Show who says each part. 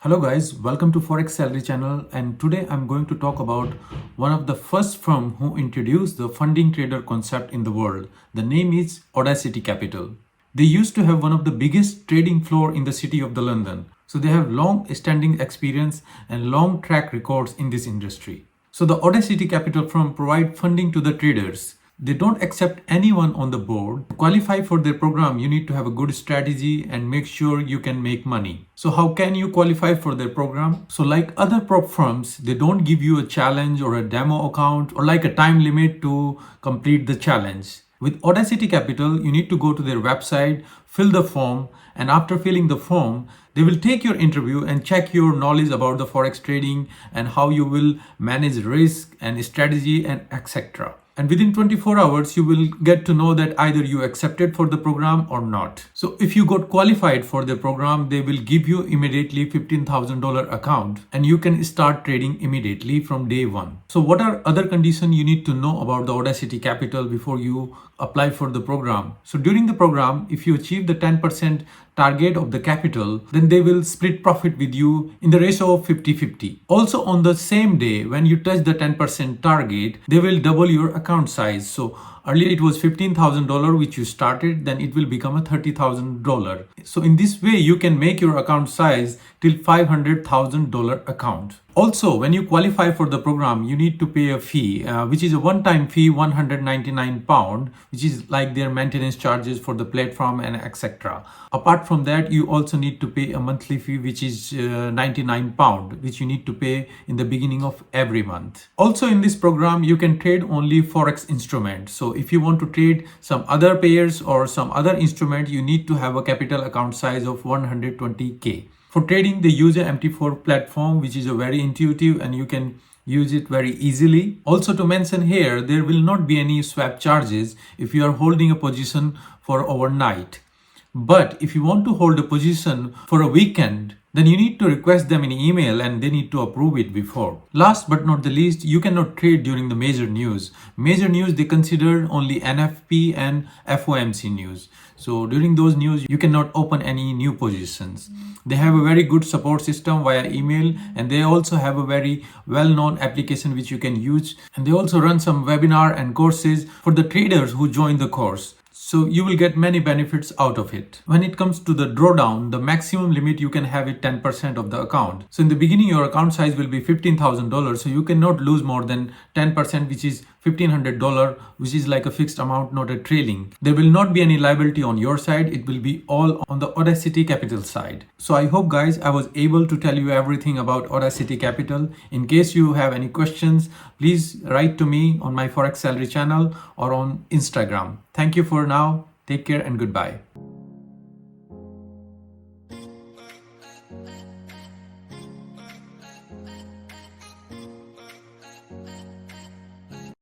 Speaker 1: Hello guys, welcome to Forex Salary channel, and today I'm going to talk about one of the first firm who introduced the funding trader concept in the world. The name is Audacity Capital. They used to have one of the biggest trading floor in the city of the London. So they have long standing experience and long track records in this industry. So the Audacity Capital firm provide funding to the traders. They don't accept anyone on the board. To qualify for their program, you need to have a good strategy and make sure you can make money. So how can you qualify for their program? So like other prop firms, they don't give you a challenge or a demo account or like a time limit to complete the challenge. With Audacity Capital, you need to go to their website, fill the form, and after filling the form, they will take your interview and check your knowledge about the Forex trading and how you will manage risk and strategy and etc. And within 24 hours, you will get to know that either you accepted for the program or not. So if you got qualified for the program, they will give you immediately $15,000 account and you can start trading immediately from day one. So what are other conditions you need to know about the Audacity Capital before you apply for the program? So during the program, if you achieve the 10% target of the capital, then they will split profit with you in the ratio of 50-50. Also on the same day, when you touch the 10% target, they will double your account size. So earlier it was $15,000 which you started, then it will become a $30,000. So in this way, you can make your account size till $500,000 account. Also, when you qualify for the program, you need to pay a fee, which is a one-time fee, £199, which is like their maintenance charges for the platform and etc. Apart from that, you also need to pay a monthly fee, which is £99, which you need to pay in the beginning of every month. Also in this program, you can trade only Forex instruments. So if you want to trade some other pairs or some other instrument, you need to have a capital account size of 120K. For trading, they use an MT4 platform, which is a very intuitive and you can use it very easily. Also to mention here, there will not be any swap charges if you are holding a position for overnight. But if you want to hold a position for a weekend, then you need to request them in email and they need to approve it before. Last but not the least, you cannot trade during the major news. Major news, they consider only NFP and FOMC news. So during those news, you cannot open any new positions. They have a very good support system via email, and they also have a very well-known application which you can use. And they also run some webinar and courses for the traders who join the course. So you will get many benefits out of it. When it comes to the drawdown, the maximum limit you can have is 10% of the account. So in the beginning, your account size will be $15,000. So you cannot lose more than 10%, which is $1,500, which is like a fixed amount, not a trailing. There will not be any liability on your side. It will be all on the Audacity Capital side. So I hope guys, I was able to tell you everything about Audacity Capital. In case you have any questions, please write to me on my Forex Salary channel or on Instagram. Thank you for now. Take care and goodbye.